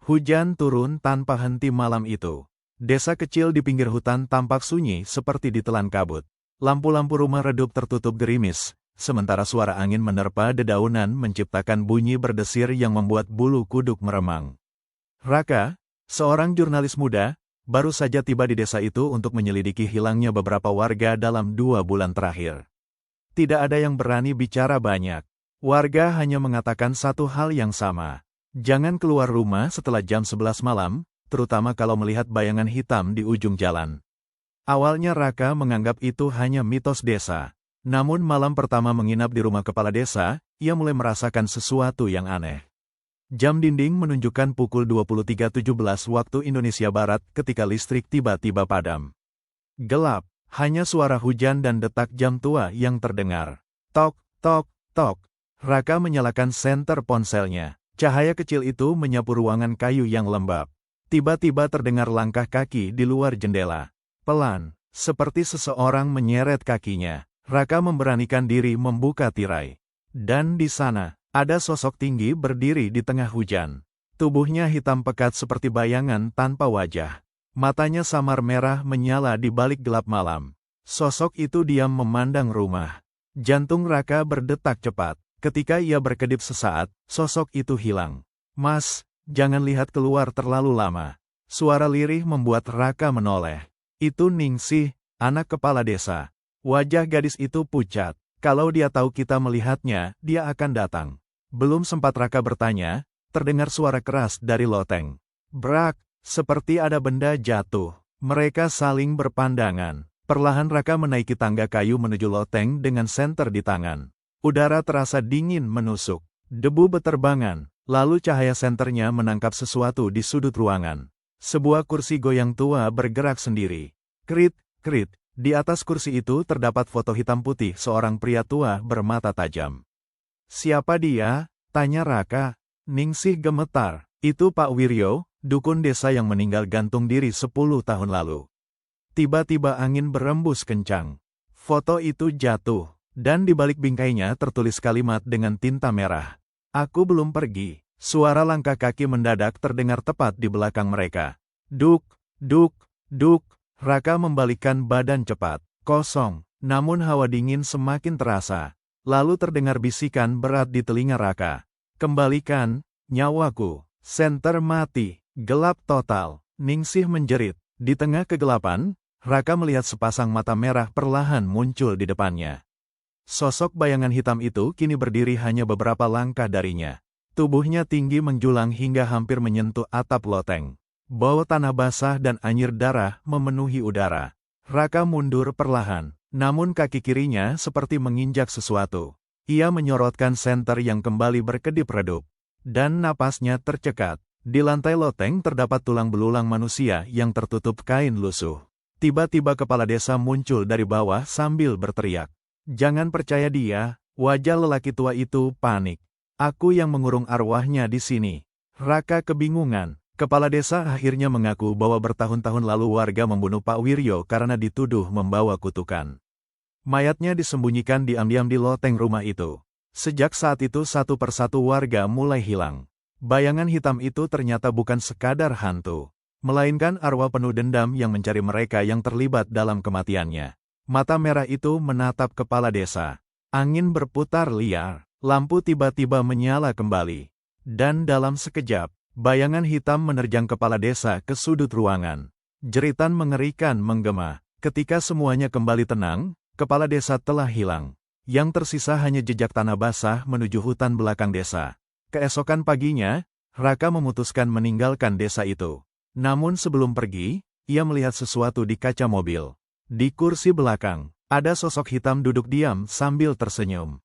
Hujan turun tanpa henti malam itu. Desa kecil di pinggir hutan tampak sunyi seperti ditelan kabut. Lampu-lampu rumah redup tertutup gerimis, sementara suara angin menerpa dedaunan menciptakan bunyi berdesir yang membuat bulu kuduk meremang. Raka, seorang jurnalis muda, baru saja tiba di desa itu untuk menyelidiki hilangnya beberapa warga dalam 2 bulan terakhir. Tidak ada yang berani bicara banyak. Warga hanya mengatakan satu hal yang sama. Jangan keluar rumah setelah jam 11 malam, terutama kalau melihat bayangan hitam di ujung jalan. Awalnya Raka menganggap itu hanya mitos desa. Namun malam pertama menginap di rumah kepala desa, ia mulai merasakan sesuatu yang aneh. Jam dinding menunjukkan pukul 23.17 waktu Indonesia Barat ketika listrik tiba-tiba padam. Gelap, hanya suara hujan dan detak jam tua yang terdengar. Tok, tok, tok. Raka menyalakan senter ponselnya. Cahaya kecil itu menyapu ruangan kayu yang lembab. Tiba-tiba terdengar langkah kaki di luar jendela. Pelan, seperti seseorang menyeret kakinya. Raka memberanikan diri membuka tirai. Dan di sana, ada sosok tinggi berdiri di tengah hujan. Tubuhnya hitam pekat seperti bayangan tanpa wajah. Matanya samar merah menyala di balik gelap malam. Sosok itu diam memandang rumah. Jantung Raka berdetak cepat. Ketika ia berkedip sesaat, sosok itu hilang. Mas, jangan lihat keluar terlalu lama. Suara lirih membuat Raka menoleh. Itu Ningsih, anak kepala desa. Wajah gadis itu pucat. Kalau dia tahu kita melihatnya, dia akan datang. Belum sempat Raka bertanya, terdengar suara keras dari loteng. Brak, seperti ada benda jatuh. Mereka saling berpandangan. Perlahan Raka menaiki tangga kayu menuju loteng dengan senter di tangan. Udara terasa dingin menusuk. Debu beterbangan, lalu cahaya senternya menangkap sesuatu di sudut ruangan. Sebuah kursi goyang tua bergerak sendiri. Krit, krit, di atas kursi itu terdapat foto hitam putih seorang pria tua bermata tajam. Siapa dia? Tanya Raka. Ningsih gemetar. Itu Pak Wiryo, dukun desa yang meninggal gantung diri 10 tahun lalu. Tiba-tiba angin berembus kencang. Foto itu jatuh. Dan di balik bingkainya tertulis kalimat dengan tinta merah. Aku belum pergi. Suara langkah kaki mendadak terdengar tepat di belakang mereka. Duk, duk, duk. Raka membalikkan badan cepat. Kosong. Namun hawa dingin semakin terasa. Lalu terdengar bisikan berat di telinga Raka. Kembalikan nyawaku. Senter mati. Gelap total. Ningsih menjerit. Di tengah kegelapan, Raka melihat sepasang mata merah perlahan muncul di depannya. Sosok bayangan hitam itu kini berdiri hanya beberapa langkah darinya. Tubuhnya tinggi menjulang hingga hampir menyentuh atap loteng. Bau tanah basah dan anyir darah memenuhi udara. Raka mundur perlahan, namun kaki kirinya seperti menginjak sesuatu. Ia menyorotkan senter yang kembali berkedip-redup. Dan napasnya tercekat. Di lantai loteng terdapat tulang belulang manusia yang tertutup kain lusuh. Tiba-tiba kepala desa muncul dari bawah sambil berteriak. Jangan percaya dia, wajah lelaki tua itu panik. Aku yang mengurung arwahnya di sini. Raka kebingungan. Kepala desa akhirnya mengaku bahwa bertahun-tahun lalu warga membunuh Pak Wiryo karena dituduh membawa kutukan. Mayatnya disembunyikan diam-diam di loteng rumah itu. Sejak saat itu satu persatu warga mulai hilang. Bayangan hitam itu ternyata bukan sekadar hantu, melainkan arwah penuh dendam yang mencari mereka yang terlibat dalam kematiannya. Mata merah itu menatap kepala desa. Angin berputar liar. Lampu tiba-tiba menyala kembali. Dan dalam sekejap, bayangan hitam menerjang kepala desa ke sudut ruangan. Jeritan mengerikan menggema. Ketika semuanya kembali tenang, kepala desa telah hilang. Yang tersisa hanya jejak tanah basah menuju hutan belakang desa. Keesokan paginya, Raka memutuskan meninggalkan desa itu. Namun sebelum pergi, ia melihat sesuatu di kaca mobil. Di kursi belakang, ada sosok hitam duduk diam sambil tersenyum.